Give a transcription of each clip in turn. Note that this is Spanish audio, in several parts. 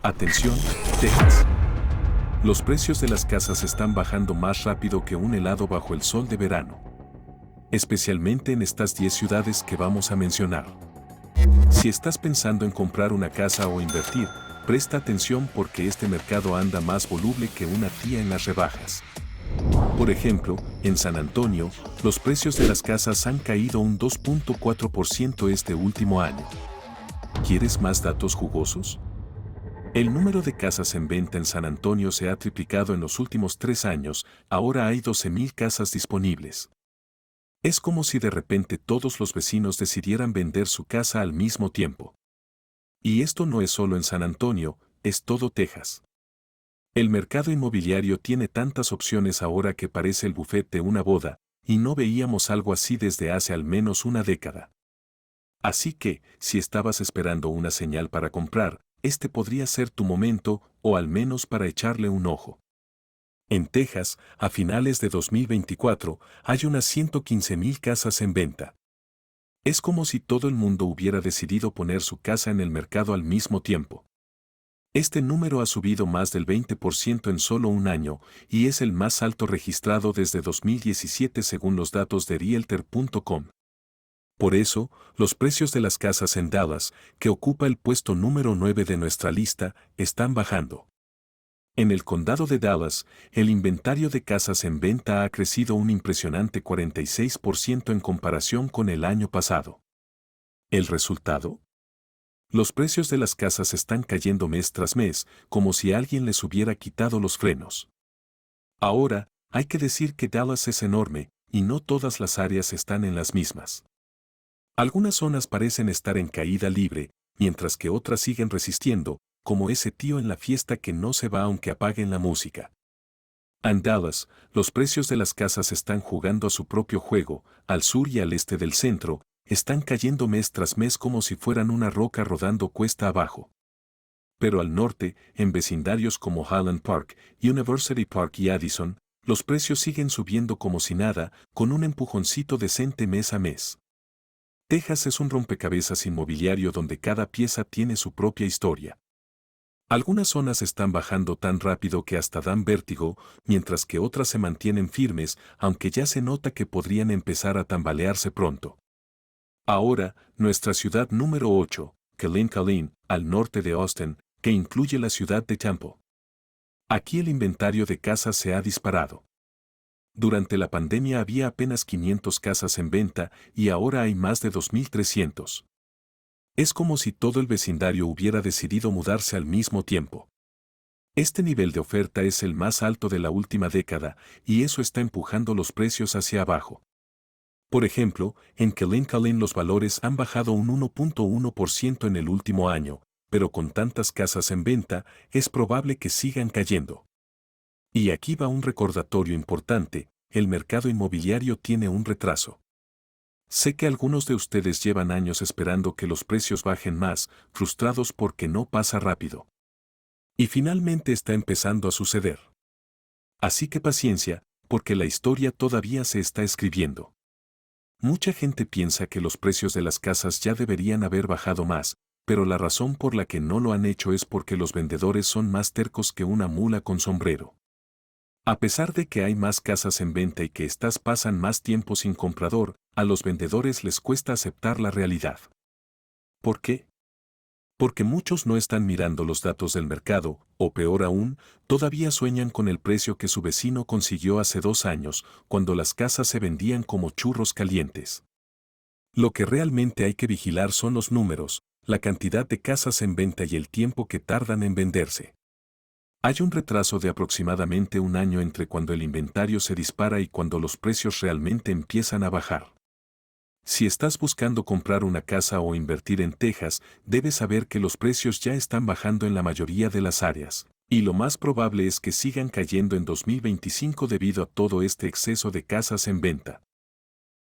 Atención, Texas. Los precios de las casas están bajando más rápido que un helado bajo el sol de verano. Especialmente en estas 10 ciudades que vamos a mencionar. Si estás pensando en comprar una casa o invertir, presta atención porque este mercado anda más voluble que una tía en las rebajas. Por ejemplo, en San Antonio, los precios de las casas han caído un 2.4% este último año. ¿Quieres más datos jugosos? El número de casas en venta en San Antonio se ha triplicado en los últimos 3 años, ahora hay 12,000 casas disponibles. Es como si de repente todos los vecinos decidieran vender su casa al mismo tiempo. Y esto no es solo en San Antonio, es todo Texas. El mercado inmobiliario tiene tantas opciones ahora que parece el buffet de una boda, y no veíamos algo así desde hace al menos una década. Así que, si estabas esperando una señal para comprar, este podría ser tu momento, o al menos para echarle un ojo. En Texas, a finales de 2024, hay unas 115,000 casas en venta. Es como si todo el mundo hubiera decidido poner su casa en el mercado al mismo tiempo. Este número ha subido más del 20% en solo un año, y es el más alto registrado desde 2017 según los datos de Realtor.com. Por eso, los precios de las casas en Dallas, que ocupa el puesto número 9 de nuestra lista, están bajando. En el condado de Dallas, el inventario de casas en venta ha crecido un impresionante 46% en comparación con el año pasado. ¿El resultado? Los precios de las casas están cayendo mes tras mes, como si alguien les hubiera quitado los frenos. Ahora, hay que decir que Dallas es enorme, y no todas las áreas están en las mismas. Algunas zonas parecen estar en caída libre, mientras que otras siguen resistiendo, como ese tío en la fiesta que no se va aunque apaguen la música. En Dallas, los precios de las casas están jugando a su propio juego, al sur y al este del centro, están cayendo mes tras mes como si fueran una roca rodando cuesta abajo. Pero al norte, en vecindarios como Highland Park, University Park y Addison, los precios siguen subiendo como si nada, con un empujoncito decente mes a mes. Texas es un rompecabezas inmobiliario donde cada pieza tiene su propia historia. Algunas zonas están bajando tan rápido que hasta dan vértigo, mientras que otras se mantienen firmes, aunque ya se nota que podrían empezar a tambalearse pronto. Ahora, nuestra ciudad número 8, Killeen, al norte de Austin, que incluye la ciudad de Tampa. Aquí el inventario de casas se ha disparado. Durante la pandemia había apenas 500 casas en venta y ahora hay más de 2,300. Es como si todo el vecindario hubiera decidido mudarse al mismo tiempo. Este nivel de oferta es el más alto de la última década y eso está empujando los precios hacia abajo. Por ejemplo, en Killeen los valores han bajado un 1.1% en el último año, pero con tantas casas en venta, es probable que sigan cayendo. Y aquí va un recordatorio importante, el mercado inmobiliario tiene un retraso. Sé que algunos de ustedes llevan años esperando que los precios bajen más, frustrados porque no pasa rápido. Y finalmente está empezando a suceder. Así que paciencia, porque la historia todavía se está escribiendo. Mucha gente piensa que los precios de las casas ya deberían haber bajado más, pero la razón por la que no lo han hecho es porque los vendedores son más tercos que una mula con sombrero. A pesar de que hay más casas en venta y que estas pasan más tiempo sin comprador, a los vendedores les cuesta aceptar la realidad. ¿Por qué? Porque muchos no están mirando los datos del mercado, o peor aún, todavía sueñan con el precio que su vecino consiguió hace 2 años, cuando las casas se vendían como churros calientes. Lo que realmente hay que vigilar son los números, la cantidad de casas en venta y el tiempo que tardan en venderse. Hay un retraso de aproximadamente un año entre cuando el inventario se dispara y cuando los precios realmente empiezan a bajar. Si estás buscando comprar una casa o invertir en Texas, debes saber que los precios ya están bajando en la mayoría de las áreas, y lo más probable es que sigan cayendo en 2025 debido a todo este exceso de casas en venta.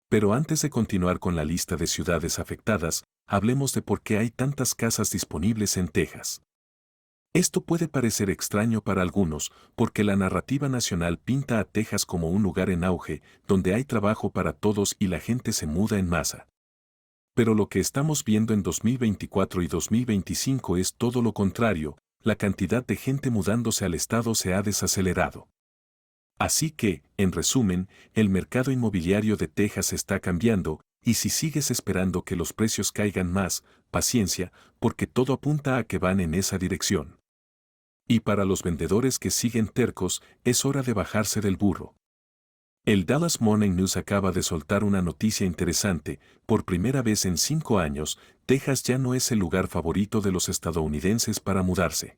Pero antes de continuar con la lista de ciudades afectadas, hablemos de por qué hay tantas casas disponibles en Texas. Esto puede parecer extraño para algunos, porque la narrativa nacional pinta a Texas como un lugar en auge, donde hay trabajo para todos y la gente se muda en masa. Pero lo que estamos viendo en 2024 y 2025 es todo lo contrario, la cantidad de gente mudándose al estado se ha desacelerado. Así que, en resumen, el mercado inmobiliario de Texas está cambiando, y si sigues esperando que los precios caigan más, paciencia, porque todo apunta a que van en esa dirección. Y para los vendedores que siguen tercos, es hora de bajarse del burro. El Dallas Morning News acaba de soltar una noticia interesante: por primera vez en 5 años, Texas ya no es el lugar favorito de los estadounidenses para mudarse.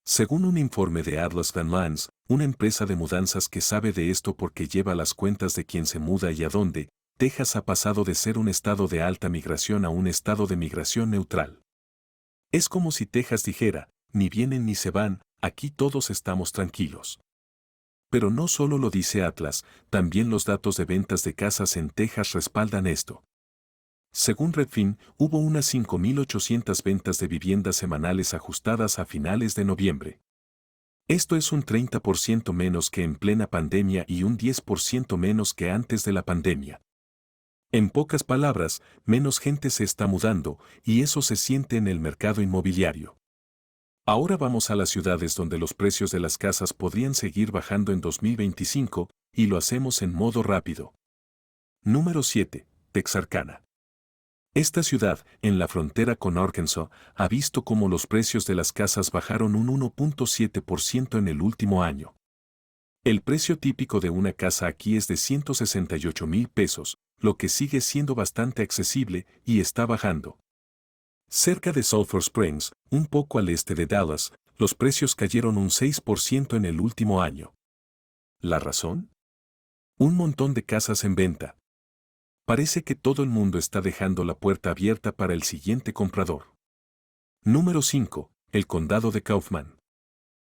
Según un informe de Atlas Van Lans, una empresa de mudanzas que sabe de esto porque lleva las cuentas de quién se muda y a dónde, Texas ha pasado de ser un estado de alta migración a un estado de migración neutral. Es como si Texas dijera: ni vienen ni se van, aquí todos estamos tranquilos. Pero no solo lo dice Atlas, también los datos de ventas de casas en Texas respaldan esto. Según Redfin, hubo unas 5.800 ventas de viviendas semanales ajustadas a finales de noviembre. Esto es un 30% menos que en plena pandemia y un 10% menos que antes de la pandemia. En pocas palabras, menos gente se está mudando, y eso se siente en el mercado inmobiliario. Ahora vamos a las ciudades donde los precios de las casas podrían seguir bajando en 2025, y lo hacemos en modo rápido. Número 7. Texarkana. Esta ciudad, en la frontera con Arkansas, ha visto cómo los precios de las casas bajaron un 1.7% en el último año. El precio típico de una casa aquí es de $168,000, lo que sigue siendo bastante accesible y está bajando. Cerca de Sulphur Springs, un poco al este de Dallas, los precios cayeron un 6% en el último año. ¿La razón? Un montón de casas en venta. Parece que todo el mundo está dejando la puerta abierta para el siguiente comprador. Número 5. El condado de Kaufman.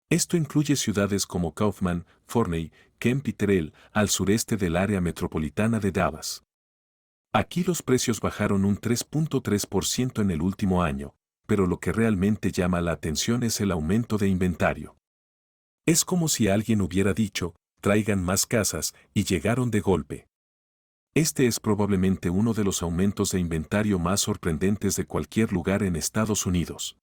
Esto incluye ciudades como Kaufman, Forney, Kemp y Terrell, al sureste del área metropolitana de Dallas. Aquí los precios bajaron un 3.3% en el último año, pero lo que realmente llama la atención es el aumento de inventario. Es como si alguien hubiera dicho: traigan más casas, y llegaron de golpe. Este es probablemente uno de los aumentos de inventario más sorprendentes de cualquier lugar en Estados Unidos.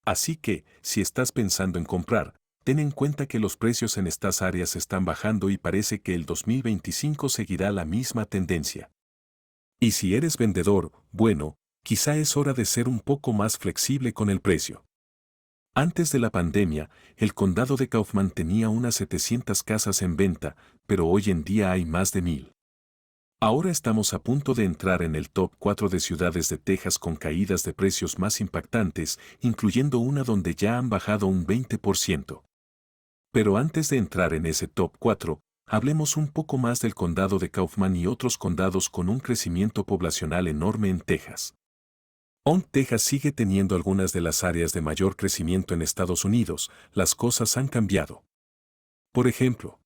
Así que, si estás pensando en comprar, ten en cuenta que los precios en estas áreas están bajando y parece que el 2025 seguirá la misma tendencia. Y si eres vendedor, bueno, quizá es hora de ser un poco más flexible con el precio. Antes de la pandemia, el condado de Kaufman tenía unas 700 casas en venta, pero hoy en día hay más de 1,000. Ahora estamos a punto de entrar en el top 4 de ciudades de Texas con caídas de precios más impactantes, incluyendo una donde ya han bajado un 20%. Pero antes de entrar en ese top 4, hablemos un poco más del condado de Kaufman y otros condados con un crecimiento poblacional enorme en Texas. Aunque Texas sigue teniendo algunas de las áreas de mayor crecimiento en Estados Unidos, las cosas han cambiado. Por ejemplo,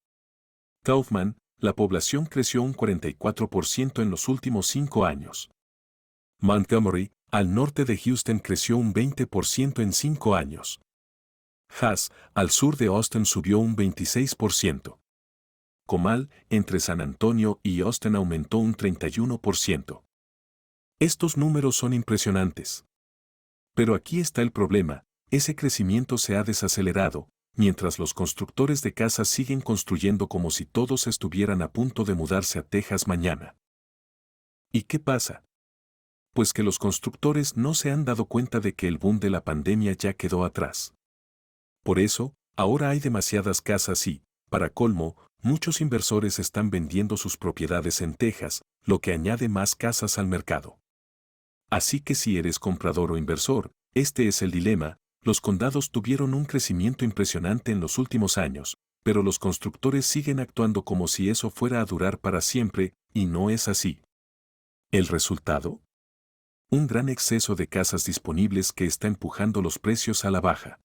Kaufman, la población creció un 44% en los últimos 5 años. Montgomery, al norte de Houston, creció un 20% en 5 años. Haas, al sur de Austin, subió un 26%. Comal, entre San Antonio y Austin, aumentó un 31%. Estos números son impresionantes. Pero aquí está el problema: ese crecimiento se ha desacelerado, mientras los constructores de casas siguen construyendo como si todos estuvieran a punto de mudarse a Texas mañana. ¿Y qué pasa? Pues que los constructores no se han dado cuenta de que el boom de la pandemia ya quedó atrás. Por eso, ahora hay demasiadas casas y, para colmo, muchos inversores están vendiendo sus propiedades en Texas, lo que añade más casas al mercado. Así que si eres comprador o inversor, este es el dilema: los condados tuvieron un crecimiento impresionante en los últimos años, pero los constructores siguen actuando como si eso fuera a durar para siempre, y no es así. ¿El resultado? Un gran exceso de casas disponibles que está empujando los precios a la baja.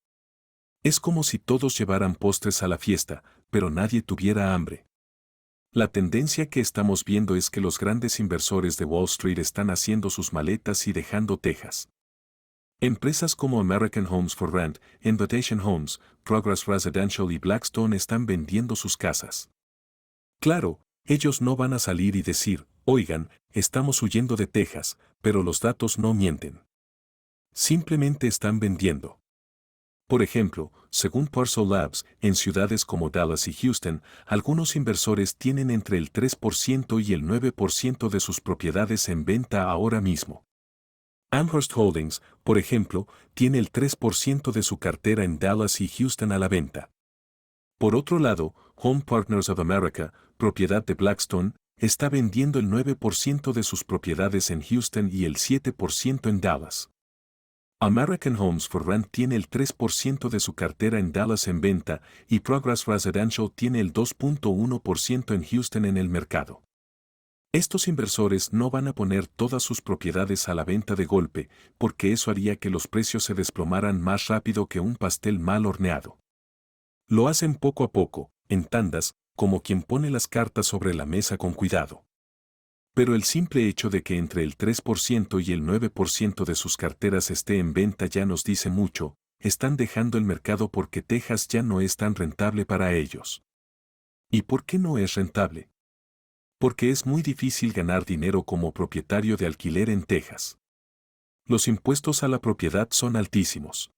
Es como si todos llevaran postres a la fiesta, pero nadie tuviera hambre. La tendencia que estamos viendo es que los grandes inversores de Wall Street están haciendo sus maletas y dejando Texas. Empresas como American Homes for Rent, Invitation Homes, Progress Residential y Blackstone están vendiendo sus casas. Claro, ellos no van a salir y decir: oigan, estamos huyendo de Texas, pero los datos no mienten. Simplemente están vendiendo. Por ejemplo, según Parcel Labs, en ciudades como Dallas y Houston, algunos inversores tienen entre el 3% y el 9% de sus propiedades en venta ahora mismo. Amherst Holdings, por ejemplo, tiene el 3% de su cartera en Dallas y Houston a la venta. Por otro lado, Home Partners of America, propiedad de Blackstone, está vendiendo el 9% de sus propiedades en Houston y el 7% en Dallas. American Homes for Rent tiene el 3% de su cartera en Dallas en venta y Progress Residential tiene el 2.1% en Houston en el mercado. Estos inversores no van a poner todas sus propiedades a la venta de golpe, porque eso haría que los precios se desplomaran más rápido que un pastel mal horneado. Lo hacen poco a poco, en tandas, como quien pone las cartas sobre la mesa con cuidado. Pero el simple hecho de que entre el 3% y el 9% de sus carteras esté en venta ya nos dice mucho, están dejando el mercado porque Texas ya no es tan rentable para ellos. ¿Y por qué no es rentable? Porque es muy difícil ganar dinero como propietario de alquiler en Texas. Los impuestos a la propiedad son altísimos.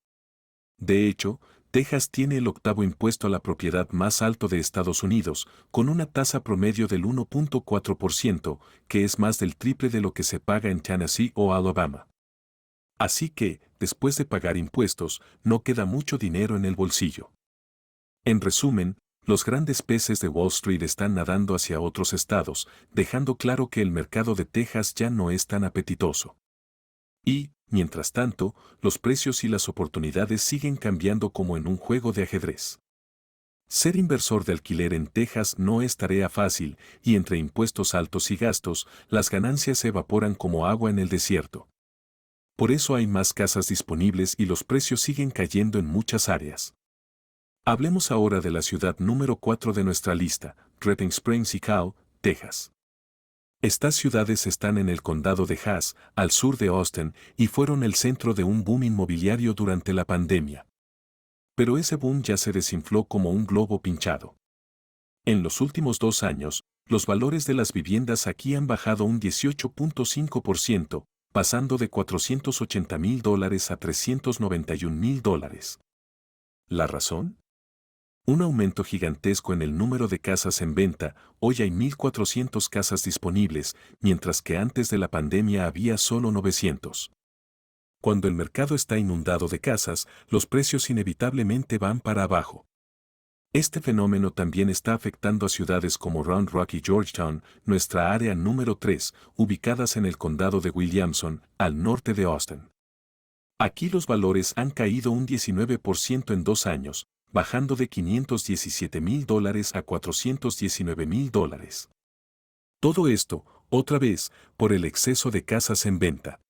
De hecho, Texas tiene el octavo impuesto a la propiedad más alto de Estados Unidos, con una tasa promedio del 1.4%, que es más del triple de lo que se paga en Tennessee o Alabama. Así que, después de pagar impuestos, no queda mucho dinero en el bolsillo. En resumen, los grandes peces de Wall Street están nadando hacia otros estados, dejando claro que el mercado de Texas ya no es tan apetitoso. Y, mientras tanto, los precios y las oportunidades siguen cambiando como en un juego de ajedrez. Ser inversor de alquiler en Texas no es tarea fácil, y entre impuestos altos y gastos, las ganancias se evaporan como agua en el desierto. Por eso hay más casas disponibles y los precios siguen cayendo en muchas áreas. Hablemos ahora de la ciudad número 4 de nuestra lista, Redding Springs y Cal, Texas. Estas ciudades están en el condado de Hays, al sur de Austin, y fueron el centro de un boom inmobiliario durante la pandemia. Pero ese boom ya se desinfló como un globo pinchado. En los últimos 2 años, los valores de las viviendas aquí han bajado un 18.5%, pasando de $480,000 a $391,000. ¿La razón? Un aumento gigantesco en el número de casas en venta, hoy hay 1.400 casas disponibles, mientras que antes de la pandemia había solo 900. Cuando el mercado está inundado de casas, los precios inevitablemente van para abajo. Este fenómeno también está afectando a ciudades como Round Rock y Georgetown, nuestra área número 3, ubicadas en el condado de Williamson, al norte de Austin. Aquí los valores han caído un 19% en 2 años, bajando de $517,000 a $419,000. Todo esto, otra vez, por el exceso de casas en venta.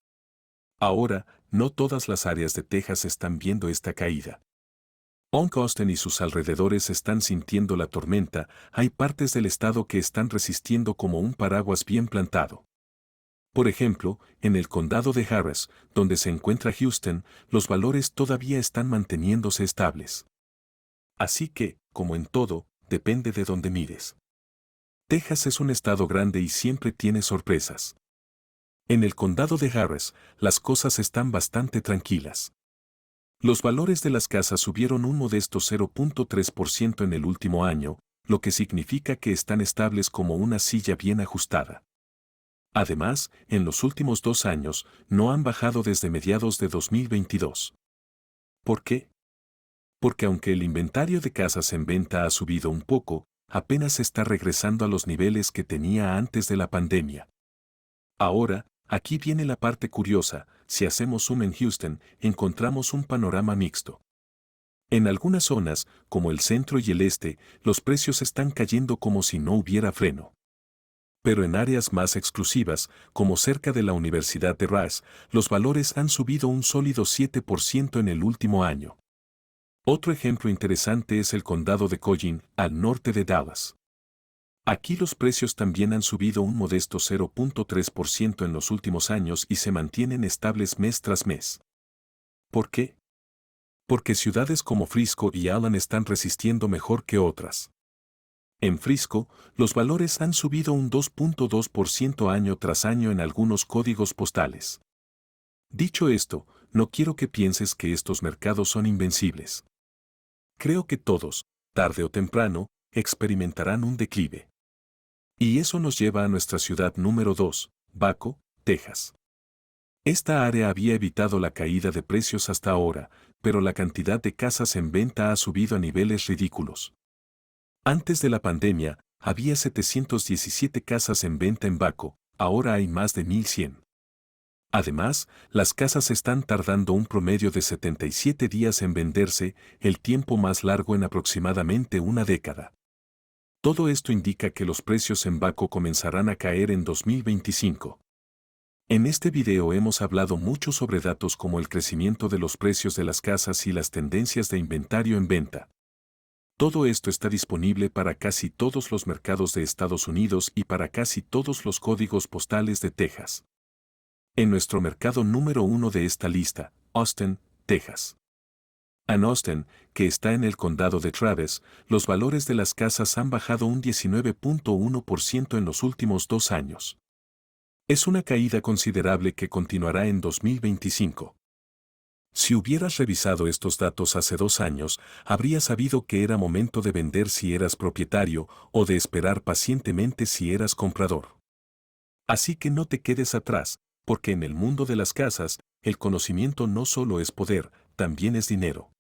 Ahora, no todas las áreas de Texas están viendo esta caída. Aunque Austin y sus alrededores están sintiendo la tormenta, hay partes del estado que están resistiendo como un paraguas bien plantado. Por ejemplo, en el condado de Harris, donde se encuentra Houston, los valores todavía están manteniéndose estables. Así que, como en todo, depende de dónde mires. Texas es un estado grande y siempre tiene sorpresas. En el condado de Harris, las cosas están bastante tranquilas. Los valores de las casas subieron un modesto 0.3% en el último año, lo que significa que están estables como una silla bien ajustada. Además, en los últimos 2 años, no han bajado desde mediados de 2022. ¿Por qué? Porque aunque el inventario de casas en venta ha subido un poco, apenas está regresando a los niveles que tenía antes de la pandemia. Ahora, aquí viene la parte curiosa, si hacemos zoom en Houston, encontramos un panorama mixto. En algunas zonas, como el centro y el este, los precios están cayendo como si no hubiera freno. Pero en áreas más exclusivas, como cerca de la Universidad de Rice, los valores han subido un sólido 7% en el último año. Otro ejemplo interesante es el condado de Collin, al norte de Dallas. Aquí los precios también han subido un modesto 0.3% en los últimos años y se mantienen estables mes tras mes. ¿Por qué? Porque ciudades como Frisco y Allen están resistiendo mejor que otras. En Frisco, los valores han subido un 2.2% año tras año en algunos códigos postales. Dicho esto, no quiero que pienses que estos mercados son invencibles. Creo que todos, tarde o temprano, experimentarán un declive. Y eso nos lleva a nuestra ciudad número 2, Waco, Texas. Esta área había evitado la caída de precios hasta ahora, pero la cantidad de casas en venta ha subido a niveles ridículos. Antes de la pandemia, había 717 casas en venta en Waco, ahora hay más de 1,100. Además, las casas están tardando un promedio de 77 días en venderse, el tiempo más largo en aproximadamente una década. Todo esto indica que los precios en Waco comenzarán a caer en 2025. En este video hemos hablado mucho sobre datos como el crecimiento de los precios de las casas y las tendencias de inventario en venta. Todo esto está disponible para casi todos los mercados de Estados Unidos y para casi todos los códigos postales de Texas. En nuestro mercado número 1 de esta lista, Austin, Texas. En Austin, que está en el condado de Travis, los valores de las casas han bajado un 19.1% en los últimos 2 años. Es una caída considerable que continuará en 2025. Si hubieras revisado estos datos hace 2 años, habrías sabido que era momento de vender si eras propietario o de esperar pacientemente si eras comprador. Así que no te quedes atrás, porque en el mundo de las casas, el conocimiento no solo es poder, también es dinero.